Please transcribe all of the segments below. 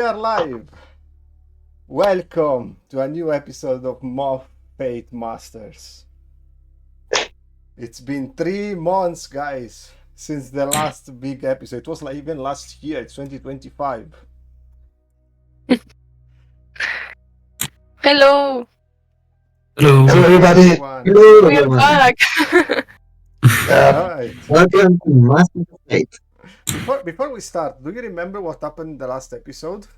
We are live. Welcome to a new episode of MOF Fate Masters. It's been 3 months, guys, since the last big episode. It was like even last year, it's 2025. Hello, Hello. Hello, everybody. Everyone. Hello, we are everyone. back. Right. Welcome to Master of Fate. Before we start, do you remember what happened in the last episode?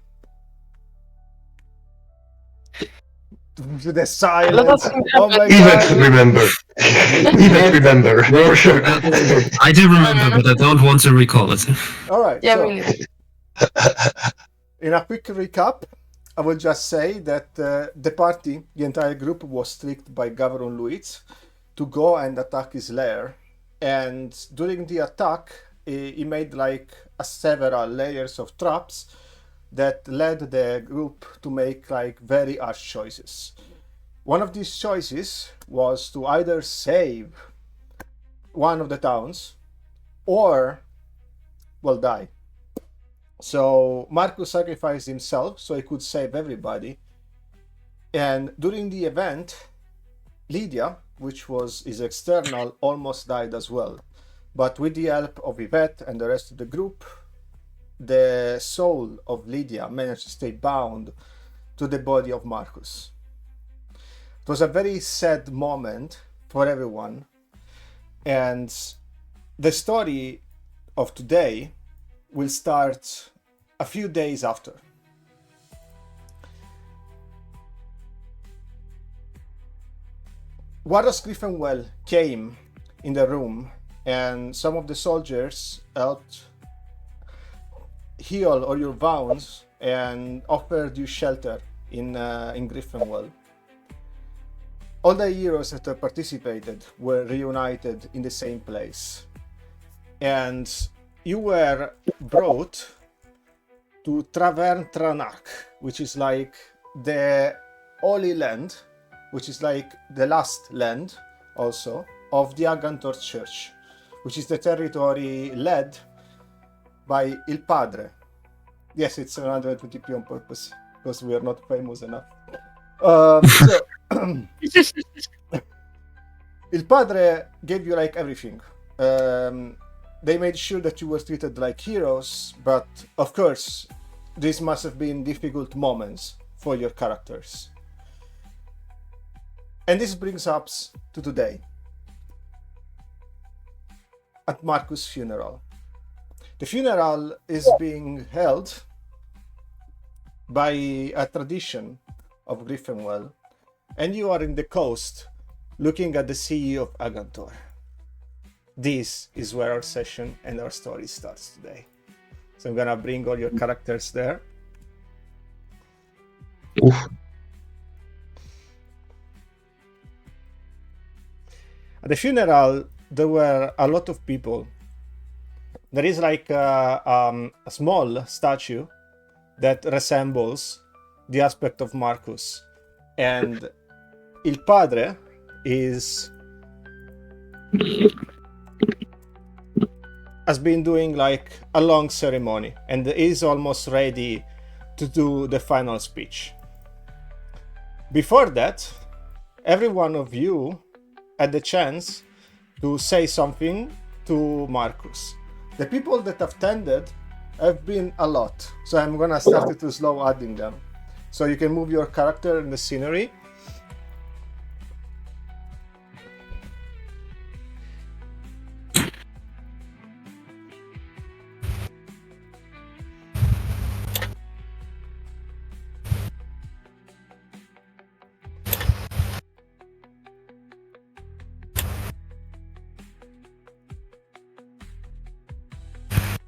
The silence. Oh my Even god. remember. Even remember. For sure. I do remember, but I don't want to recall it. All right. Yeah, so, me neither. in a quick recap, I will just say that the party, the entire group, was tricked by Gavron Luiz to go and attack his lair. And during the attack, he made like several layers of traps that led the group to make like very harsh choices. One of these choices was to either save one of the towns or, well, die. So Marcus sacrificed himself so he could save everybody. And during the event, Lydia, which was his external, almost died as well. But with the help of Yvette and the rest of the group, the soul of Lydia managed to stay bound to the body of Marcus. It was a very sad moment for everyone. And the story of today will start a few days after. Warros Griffenwell came in the room, and some of the soldiers helped heal all your wounds and offered you shelter in Griffenwell. All the heroes that participated were reunited in the same place, and you were brought to Travern Tranach, which is like the Holy Land, which is like the last land also of the Agantor Church, which is the territory led by Il Padre. Yes, it's 120p on purpose because we are not famous enough. Il Padre gave you like everything. They made sure that you were treated like heroes, but of course, these must have been difficult moments for your characters. And this brings us to today, at Marcus' funeral. The funeral is being held by a tradition of Griffenwell, and you are in the coast looking at the sea of Agantor. This is where our session and our story starts today. So I'm gonna bring all your characters there. Oof. At the funeral, there were a lot of people. There is like a small statue that resembles the aspect of Marcus. And Il Padre has been doing like a long ceremony and is almost ready to do the final speech. Before that, every one of you had the chance to say something to Marcus. The people that have attended have been a lot, so I'm gonna start to slow adding them. So you can move your character in the scenery.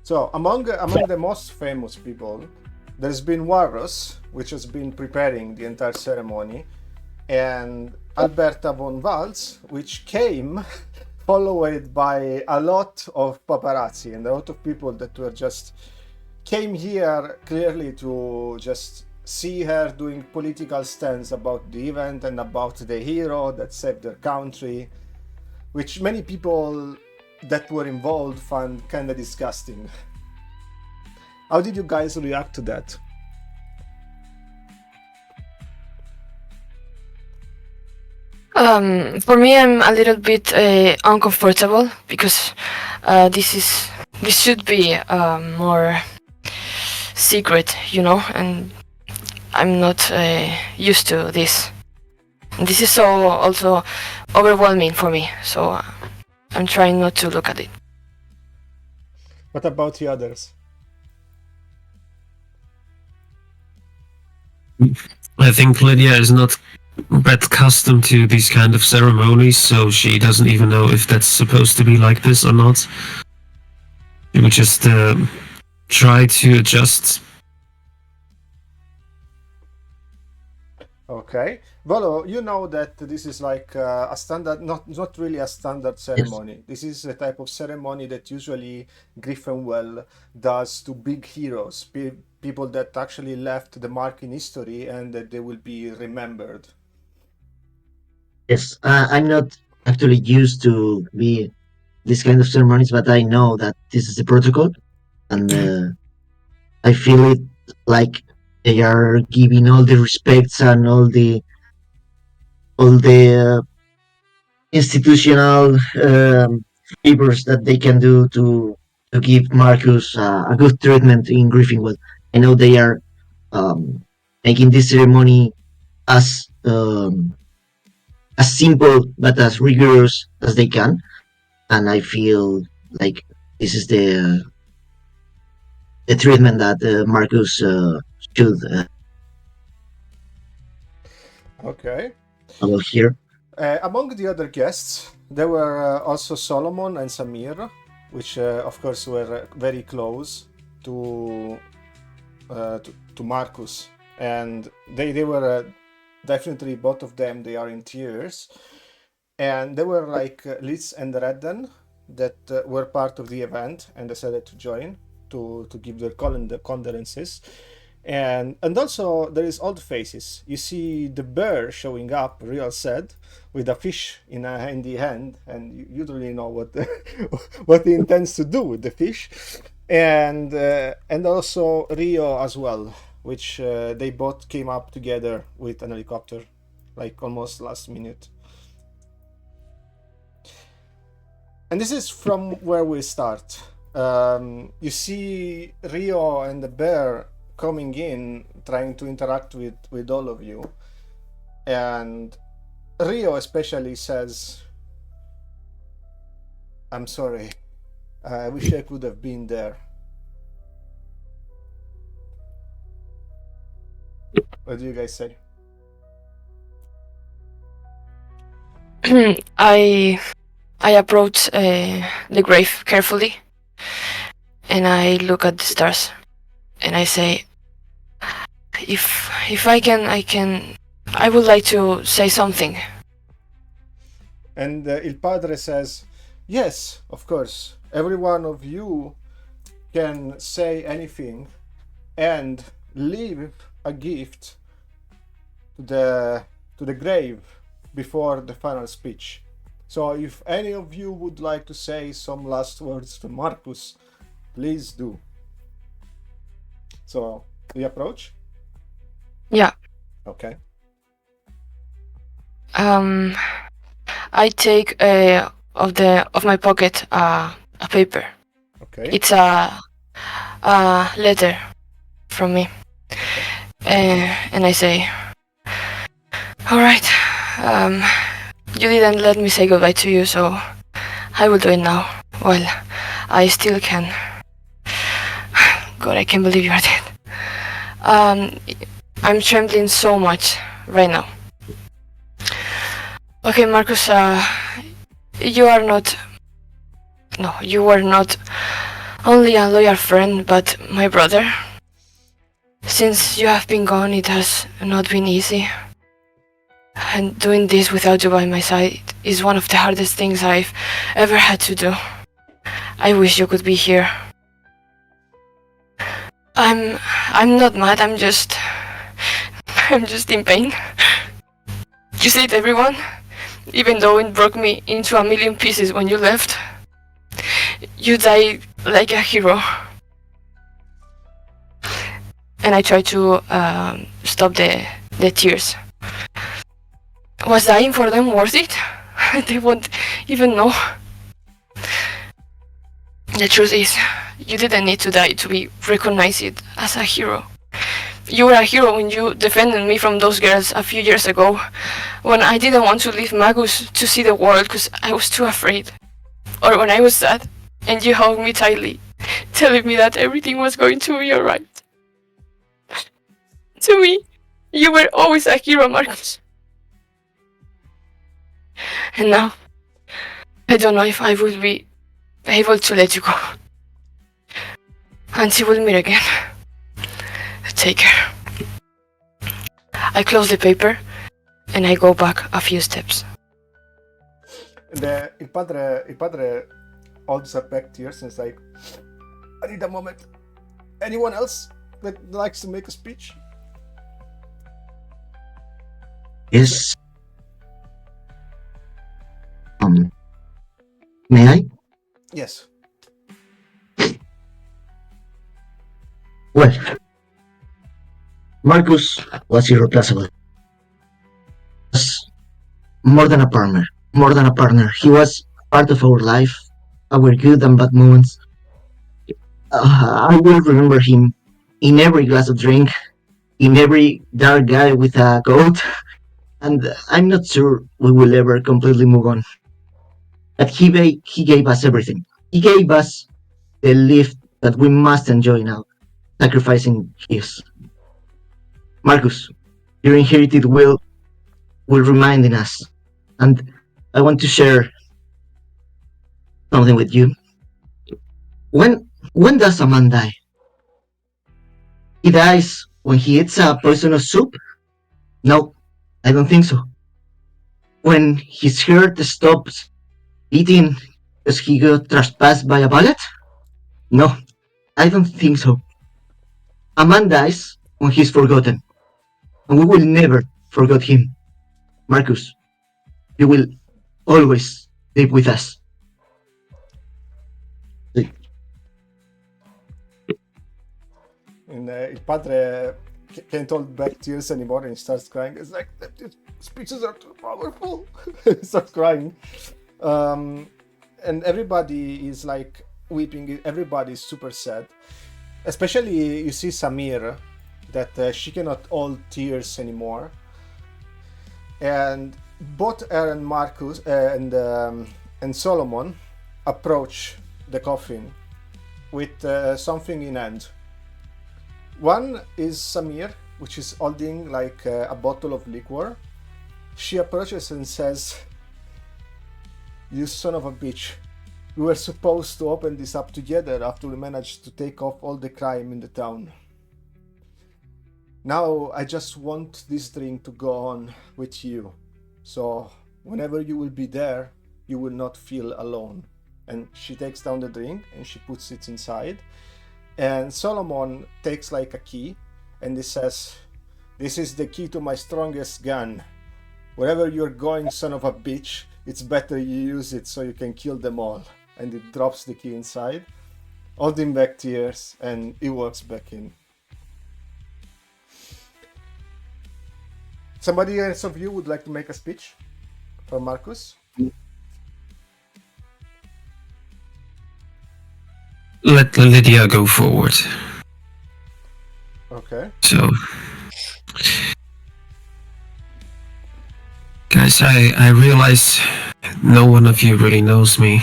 So among the most famous people, there's been Warros, which has been preparing the entire ceremony, and Alberta von Waltz, which came followed by a lot of paparazzi and a lot of people that were just came here clearly to just see her doing political stance about the event and about the hero that saved their country, which many people that were involved found kind of disgusting. How did you guys react to that? For me, I'm a little bit uncomfortable because this should be more secret, and I'm not used to this. This is so also overwhelming for me, so I'm trying not to look at it. What about the others? I think Lydia is not that accustomed to these kind of ceremonies, so she doesn't even know if that's supposed to be like this or not. She would just try to adjust. Okay, Volo, you know that this is like a standard, not really a standard ceremony. This is a type of ceremony that usually Griffinwell does to big heroes, people that actually left the mark in history and that they will be remembered. Yes, I'm not actually used to be this kind of ceremonies, but I know that this is the protocol, and I feel it like they are giving all the respects and all the institutional favors that they can do to give Marcus a good treatment in Griffinwell. I know they are making this ceremony as simple but as rigorous as they can, and I feel like this is the treatment that Marcus should Okay. follow here. Among the other guests, there were also Solomon and Samir, which of course were very close to Marcus, and they were definitely, both of them, they are in tears, and there were like Liz and Redden that were part of the event and decided to join to give their condolences. And also there is old faces. You see the bear showing up, real sad, with a fish in the hand, and you don't really know what what he intends to do with the fish. And also Rio as well, which they both came up together with an helicopter, like almost last minute. And this is from where we start. You see Rio and the bear coming in, trying to interact with all of you, and Rio especially says, "I'm sorry. I wish I could have been there." What do you guys say? I approach the grave carefully, and I look at the stars, and I say, if I would like to say something. And Il Padre says, "Yes, of course. Every one of you can say anything and leave a gift to the grave before the final speech. So if any of you would like to say some last words to Marcus, please do." So the approach? Yeah. Okay. I take of my pocket a paper. Okay. It's a letter from me, and I say, "All right, you didn't let me say goodbye to you, so I will do it now. Well, I still can. God, I can't believe you are dead. I'm trembling so much right now. Okay, Marcus, you were not only a loyal friend, but my brother. Since you have been gone, it has not been easy. And doing this without you by my side is one of the hardest things I've ever had to do. I wish you could be here. I'm not mad, I'm just in pain. You saved everyone, even though it broke me into a million pieces when you left. You died like a hero. And I try to stop the tears. Was dying for them worth it? They won't even know. The truth is, you didn't need to die to be recognized as a hero. You were a hero when you defended me from those girls a few years ago, when I didn't want to leave Magus to see the world because I was too afraid. Or when I was sad, and you hugged me tightly, telling me that everything was going to be alright. To me, you were always a hero, Marcus. And now, I don't know if I will be able to let you go. Until we'll meet again. Take care. I close the paper and I go back a few steps. Il padre holds her back tears and is like, I need a moment. Anyone else that likes to make a speech? Yes. May I? Yes. Well, Marcus was irreplaceable. Was more than a partner. More than a partner. He was part of our life, our good and bad moments. I will remember him in every glass of drink, in every dark guy with a coat, and I'm not sure we will ever completely move on. But he gave us everything. He gave us the life that we must enjoy now, sacrificing his. Marcus, your inherited will remind in us, and I want to share something with you. When does a man die? He dies when he eats a poisonous soup? No, I don't think so. When his heart stops beating because he got trespassed by a bullet? No, I don't think so. A man dies when he's forgotten, and we will never forget him. Marcus, you will always live with us. And il padre can't hold back tears anymore and he starts crying. It's like, these speeches are too powerful. He starts crying. And everybody is like weeping. Everybody is super sad. Especially you see Samir, that she cannot hold tears anymore. And both Aaron, Marcus, and Solomon approach the coffin with something in hand. One is Samir, which is holding like a bottle of liquor. She approaches and says, "You son of a bitch. We were supposed to open this up together after we managed to take off all the crime in the town. Now I just want this drink to go on with you. So whenever you will be there, you will not feel alone." And she takes down the drink and she puts it inside. And Solomon takes like a key and he says, "This is the key to my strongest gun. Wherever you're going, son of a bitch, it's better you use it so you can kill them all." And he drops the key inside, holding back tears, and he walks back in. Somebody else of you would like to make a speech for Marcus? Let Lydia go forward. Okay. So, guys, I realize no one of you really knows me,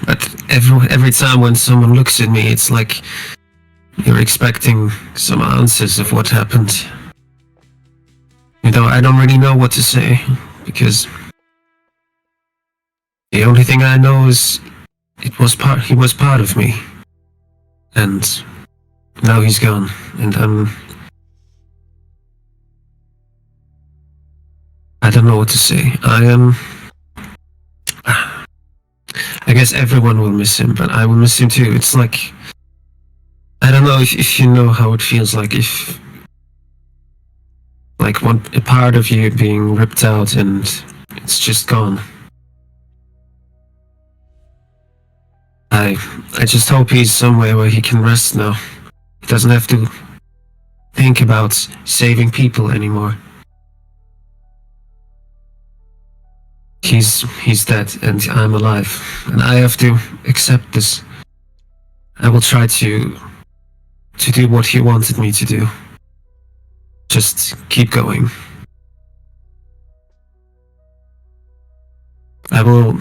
but every time when someone looks at me, it's like you're expecting some answers of what happened. You know, I don't really know what to say because the only thing I know is he was part of me, and now he's gone, and I don't know what to say. I guess everyone will miss him, but I will miss him too. It's like, I don't know if you know how it feels like if like a part of you being ripped out and it's just gone. I just hope he's somewhere where he can rest now. He doesn't have to think about saving people anymore. He's dead and I'm alive, and I have to accept this. I will try to do what he wanted me to do. Just keep going. I will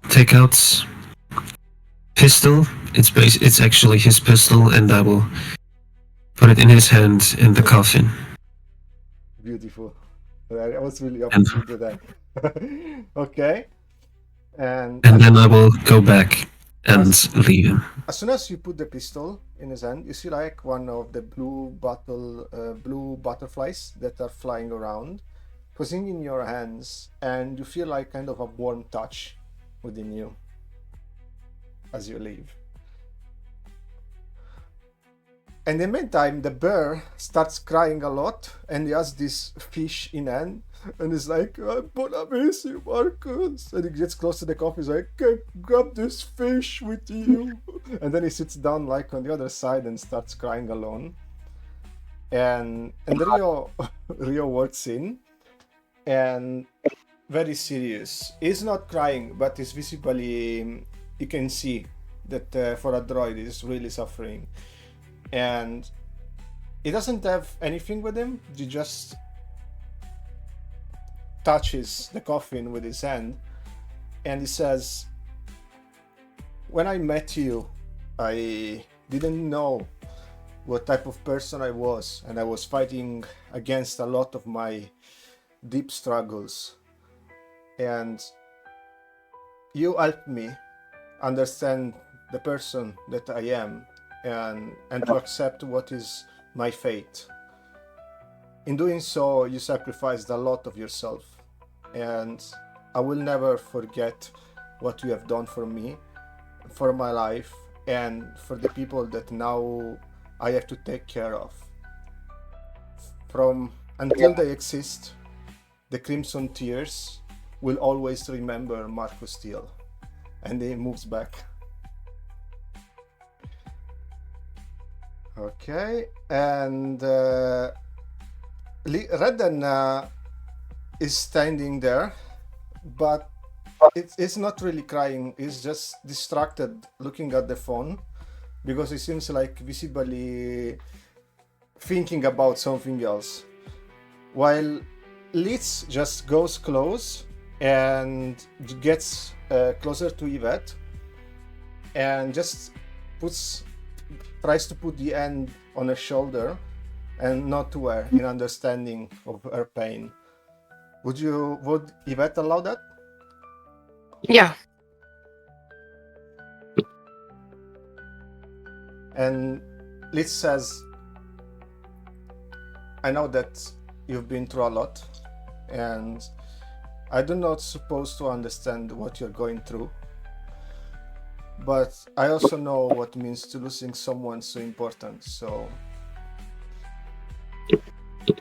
take out pistol. It's actually his pistol, and I will put it in his hand in the coffin. Beautiful. I was really happy to do that. Okay. And then I will go back and leave him. As soon as you put the pistol in his hand, you see like one of the blue butterflies that are flying around, posing in your hands, and you feel like kind of a warm touch within you as you leave. And in the meantime, the bear starts crying a lot, and he has this fish in hand, and he's like, "I'm gonna miss you, Marcus." And he gets close to the coffee, he's like, "Grab this fish with you." And then he sits down like on the other side and starts crying alone. And Rio walks in, and very serious. He's not crying, but he's visibly, you can see that for a droid, he's really suffering. And he doesn't have anything with him. He just touches the coffin with his hand, and he says, "When I met you, I didn't know what type of person I was, and I was fighting against a lot of my deep struggles. And you helped me understand the person that I am, and to accept what is my fate. In doing so, you sacrificed a lot of yourself, and I will never forget what you have done for me, for my life, and for the people that now I have to take care of. Until they exist, the Crimson Tears will always remember Marcus Steele." And he moves back. Okay, and Redden is standing there, but it's not really crying. He's just distracted, looking at the phone, because he seems like visibly thinking about something else. While Litz just goes close and gets closer to Yvette, and just tries to put the hand on her shoulder and not to her, in understanding of her pain. Would Yvette allow that? Yeah. And Liz says, "I know that you've been through a lot, and I do not suppose to understand what you're going through. But I also know what it means to losing someone so important, so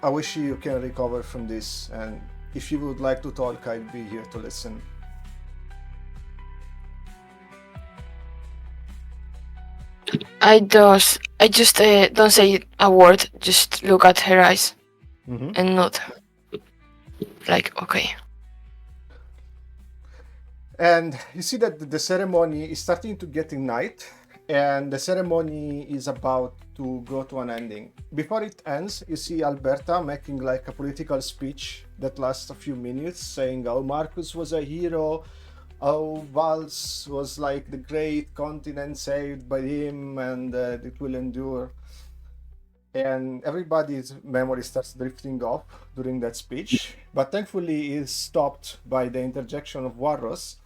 I wish you can recover from this, and if you would like to talk, I'd be here to listen." I just don't say a word, just look at her eyes and nod. Like, okay. And you see that the ceremony is starting to get in night, and the ceremony is about to go to an ending. Before it ends, you see Alberta making like a political speech that lasts a few minutes, saying how Marcus was a hero, how Vals was like the great continent saved by him, and it will endure. And everybody's memory starts drifting off during that speech, but thankfully is stopped by the interjection of Warros,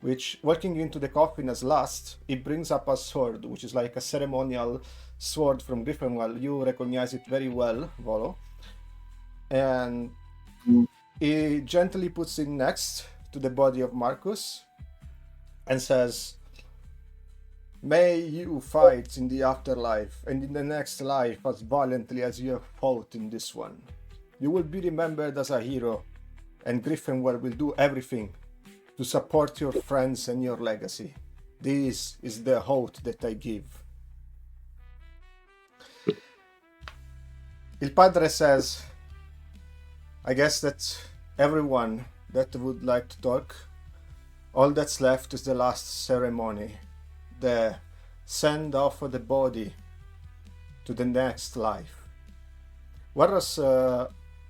which, walking into the coffin as last, he brings up a sword, which is like a ceremonial sword from Griffinwell. You recognize it very well, Volo. And he gently puts it next to the body of Marcus and says, "May you fight in the afterlife and in the next life as valiantly as you have fought in this one. You will be remembered as a hero, and Griffinwell will do everything to support your friends and your legacy. This is the oath that I give." Il Padre says, "I guess that everyone that would like to talk All that's left is the last ceremony, the send off of the body to the next life. Whereas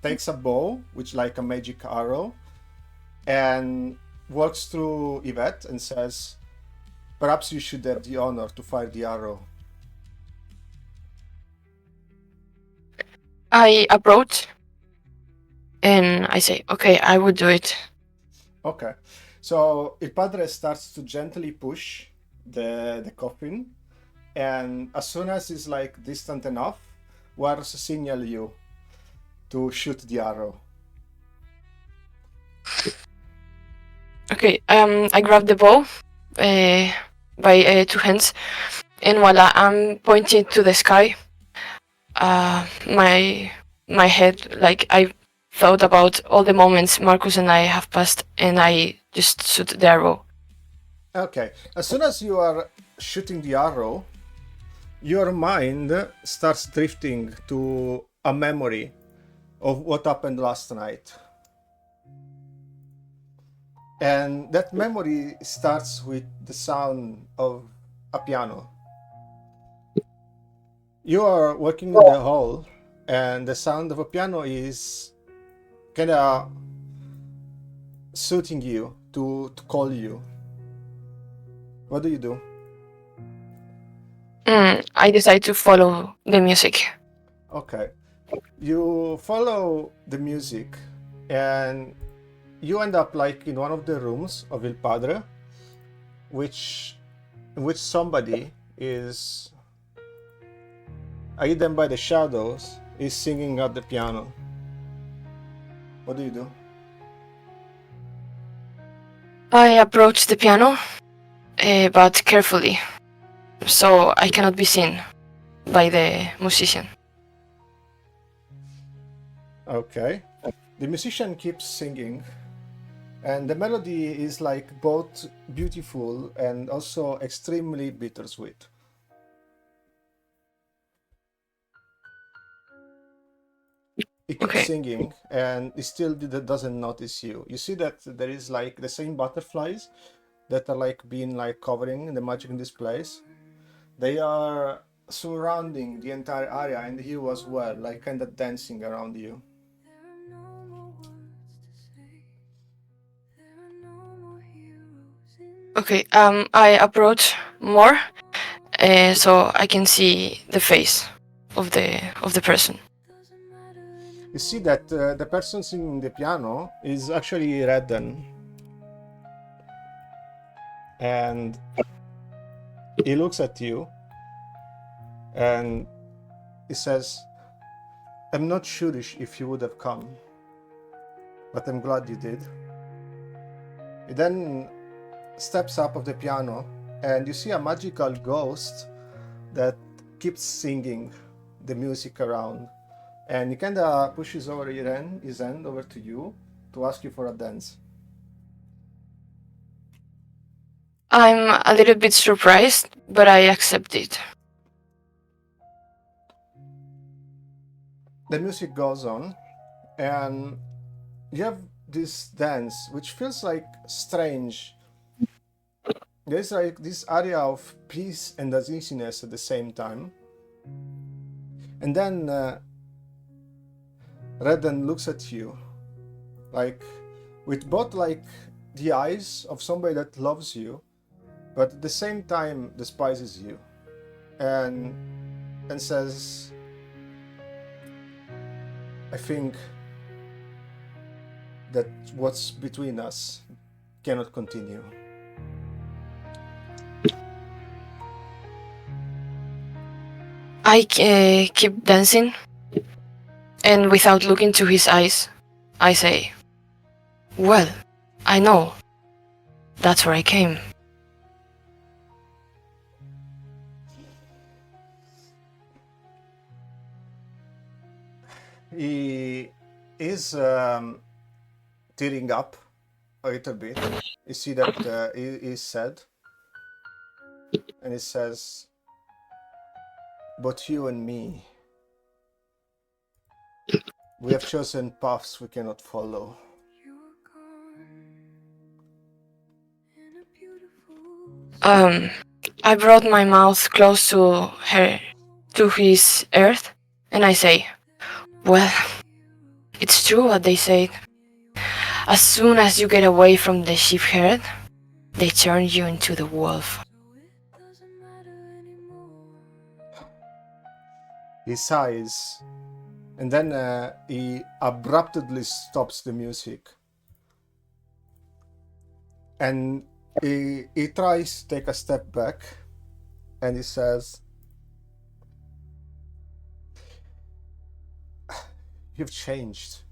takes a bow, which like a magic arrow, and walks through Yvette and says, "Perhaps you should have the honor to fire the arrow." I approach and I say, okay, I would do it. Okay, so Il Padre starts to gently push the coffin, and as soon as it's like distant enough, Wars signal you to shoot the arrow. Okay, I grab the bow by 2 hands, and while I'm pointing to the sky, my head, like, I thought about all the moments Marcus and I have passed, and I just shoot the arrow. Okay, as soon as you are shooting the arrow, your mind starts drifting to a memory of what happened last night. And that memory starts with the sound of a piano. You are working in the hall, and the sound of a piano is kind of suiting you to call you. What do you do? I decide to follow the music. Okay. You follow the music, and you end up like in one of the rooms of Il Padre, in which somebody is hidden by the shadows is singing at the piano. What do you do? I approach the piano, but carefully, so I cannot be seen by the musician. Okay. The musician keeps singing, and the melody is like both beautiful and also extremely bittersweet. He keeps Okay. singing, and he still doesn't notice you. You see that there is like the same butterflies that are like being like covering the magic in this place. They are surrounding the entire area, and you as well, like kind of dancing around you. Okay, I approach more, so I can see the face of the person. You see that the person singing the piano is actually Redden, and he looks at you and he says, "I'm not sure if you would have come, but I'm glad you did." He then steps up of the piano, and you see a magical ghost that keeps singing the music around, and he kind of pushes over his hand over to you to ask you for a dance. I'm a little bit surprised, but I accept it. The music goes on, and you have this dance which feels like strange. There's like this area of peace and uneasiness at the same time. And then Redden looks at you, like with both like the eyes of somebody that loves you, but at the same time despises you, and says, "I think that what's between us cannot continue." I keep dancing, and without looking to his eyes, I say, "Well, I know. That's where I came." He is tearing up a little bit. You see that he is sad, and he says, "But you and me, we have chosen paths we cannot follow." I brought my mouth close to his earth, and I say, well, it's true what they say. As soon as you get away from the sheep herd, they turn you into the wolf. He sighs, and then he abruptly stops the music. And he tries to take a step back, and he says, "You've changed.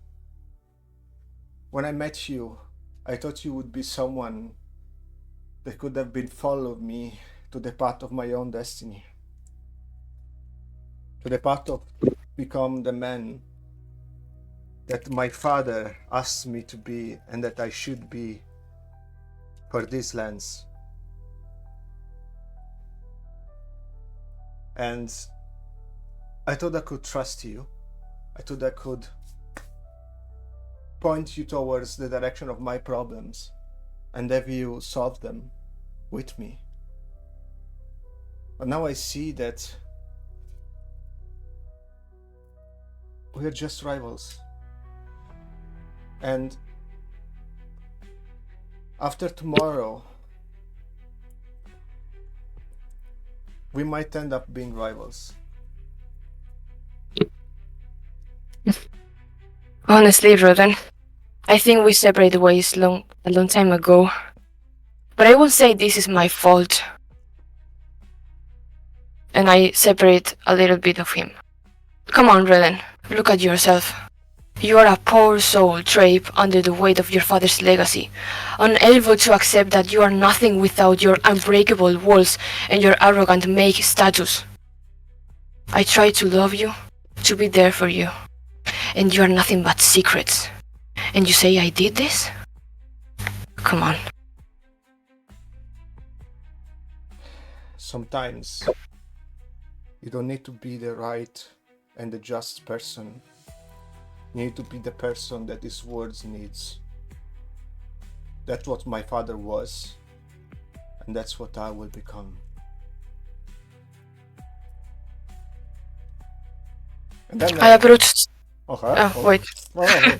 When I met you, I thought you would be someone that could have been followed me to the path of my own destiny, to the path of become the man that my father asked me to be and that I should be for these lands. And I thought I could trust you. I thought I could point you towards the direction of my problems and have you solve them with me. But now I see that we are just rivals. And after tomorrow, we might end up being rivals." Honestly, Rodan, I think we separated ways a long time ago. But I won't say this is my fault. And I separate a little bit of him. Come on, Rodan, look at yourself. You are a poor soul trapped under the weight of your father's legacy, unable to accept that you are nothing without your unbreakable walls and your arrogant make status. I try to love you, to be there for you, and you are nothing but secrets. And you say I did this? Come on. Sometimes you don't need to be the right and the just person. You need to be the person that this world needs. That's what my father was, and that's what I will become. And then I approached. okay. Wait. Oh,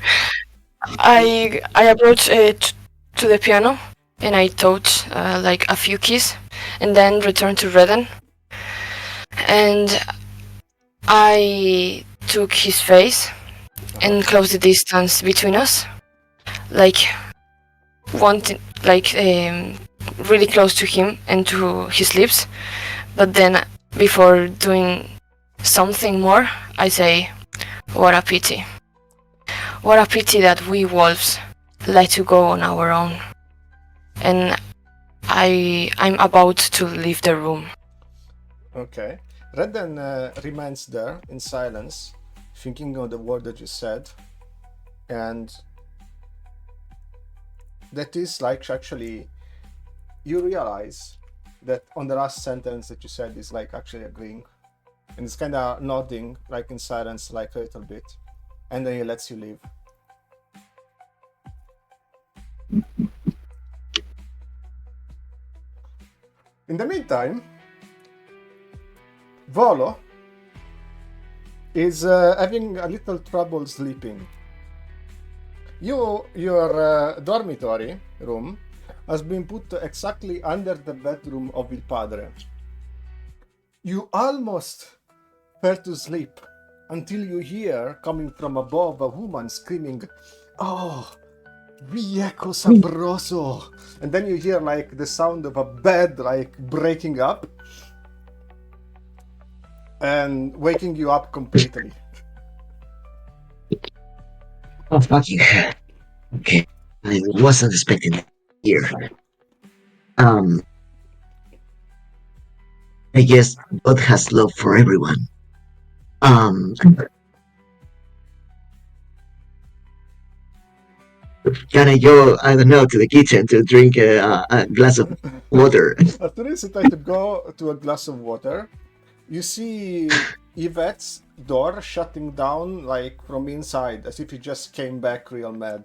I approached to the piano and I taught like a few keys, and then returned to Redden. And I took his face and closed the distance between us, like really close to him and to his lips. But then, before doing something more, I say, what a pity. What a pity that we wolves like to go on our own. And I'm about to leave the room. okay. Redden remains there in silence, thinking of the word that you said, and that is like actually you realize that on the last sentence that you said is like actually agreeing, and it's kind of nodding like in silence like a little bit, and then he lets you leave. In the meantime, Volo is having a little trouble sleeping. Your dormitory room has been put exactly under the bedroom of Il Padre. You almost fell to sleep until you hear coming from above a woman screaming, "Oh, viejo sabroso!" And then you hear like the sound of a bed like breaking up and waking you up completely. Oh, fucking hell. Okay. I wasn't expecting that here. I guess God has love for everyone. Can I go, I don't know, to the kitchen to drink a glass of water? After you decide to go to a glass of water, you see Yvette's door shutting down like from inside, as if he just came back real mad.